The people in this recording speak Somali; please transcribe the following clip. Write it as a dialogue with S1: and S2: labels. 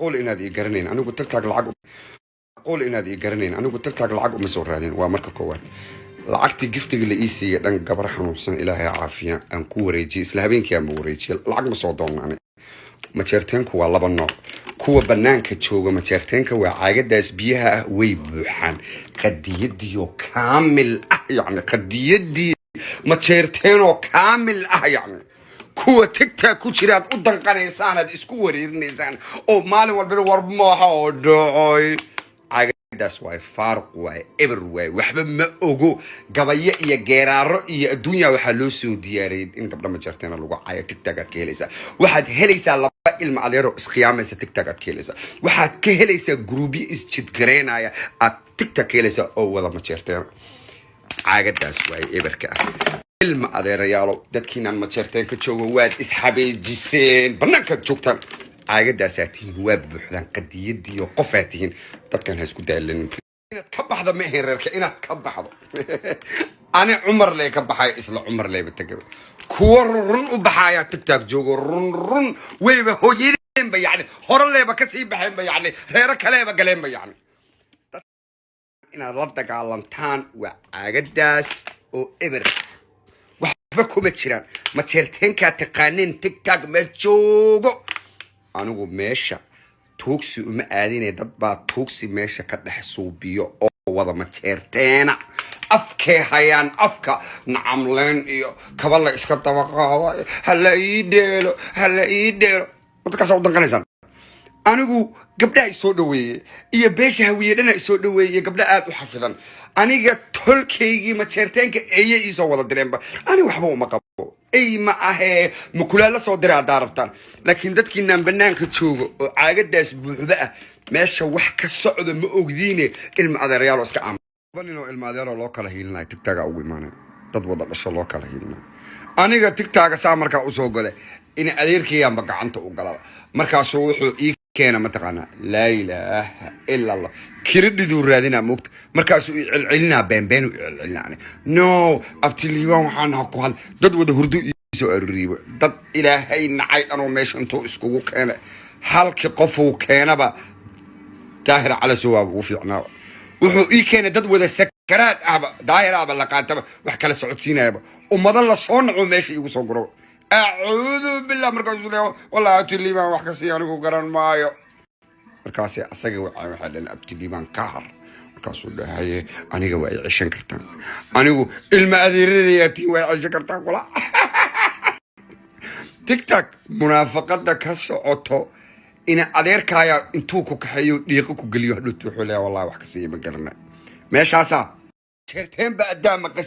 S1: قول إن هذه قرنين أنا قلت لك العقب قول إن هذه قرنين أنا قلت لك العقب مسؤول هذين وامرك كوان lacagtii giftiga la ii siiyay dhan gabar xanuunsan ilaahay caafiya aan ku wareejiyay isla habeenkii aan wareejiyay lacag ma soo doonaan ma jeerteenku waa laba nooc kuwa banaanka jooga ma jeerteenka waa caagadaas biyaha ah way buuxaan qadiyadiyo kaamil ah yani qadiyadii ma jeerteenoo kaamil ah yani kuwa tigta ku jiraad u danqanaysaan aad isku wareerinaysaan oo maalin walba war maaha oo dhooy that's why farq way everywhere waxba ma ogo gabaye iyo geeraaro iyo adduunyo waxa loo soo diyaariyay in gabdha ma jarteena lagu caayo TikTok aad ka helaysaa waxaad helaysaa laba ilma adeero isqiyaamaysa TikTok aad ka helaysaa waxaad ka helaysaa groupyo isjid gareynaya aad TikTok ka helaysaa oo wada ma jarteena caagadaas way everka ilma adeerayaalo dadkiina ma jarteen ka joogo waad isxabeejiseen banaanka joogtaan عاقد ساتين واب وحدان قديدي وقفاتين dadkan ha isku daalin inaad ka baxdo ma heerarka inaad ka baxdo ana Umar lay ka baxay isla Umar lay batagay kuwa run u baxaya TikTok joogo run wayba hooyadeen ba yani hore leeba ka sii baxeen ba yani reero kale ba galeen ba yani inaad la dagaalantaan waa caagadaas oo eber waxba kuma jiraan ma jeerteenka taqaanin TikTok ma joogo anigu meesha توكسي وما آدين دبا توكسي ماشا كدحسو بيو أو وضا ما تيرتينا أفكي هيان أفكا نعملين إيو كبالا إسكا طبقا هلا إيديلو وطكا سعودان قنيسان أنيقو قبدا يسو دوي إيا بيشا هويدنا يسو دوي قبدا آدو حفظان أنيقا تولكيجي ما تيرتينك إيا إيسو وضا دلينبا أني وحبو ما قبو أي ما أهي مكولا لسو درا داربتان لكن دادكي نام بنانك تشوغو عاقد داس بوحداء ماشا وحكا الصعود ما أقديني إلما أدى ريالو اسكا عام بانينو إلما أدى ريالو لوكا لهيلنا تكتاقا أوي مانا داد وضا لشا لوكا لهيلنا أنيقا تكتاقا سا مركا أسوغولي إني أديركي يام بقا عنتا أقلا مركا سوحو كينا متقانا لا إله إلا الله كردي دور رادينا موقت مركاسو علنا بين وعلنا نو أبتليوان وحان هكوهال داد وده هردو يسو الريبا داد إلهي نعي أنو ميش انتو اسكوكو كينا حالك قفو كينا با داهر على سواب وفيعنا وحو كينا داد وده سكرات أبا داهر أبا لقاتبا وحكا لسعود سينا أبا ومضل صنعو ميشي يوسو قرو أعوذ بالله مركز له والله أبتلي ما وحكسي أنا قرن مايو مركاسي أسقي وحال أبتلي ما كهر مركز له هاي أنا جوا عشان كرتان أنا جو المأذير ياتي وعشان كرتان ولا تيك تاك منافقات كسر أوتو إن أدير كايا إنتوكو كحيو ديقكو قليو هدو تروحوا لها والله وحكسي ما قرنا ماشي عسا ترتين بقدامك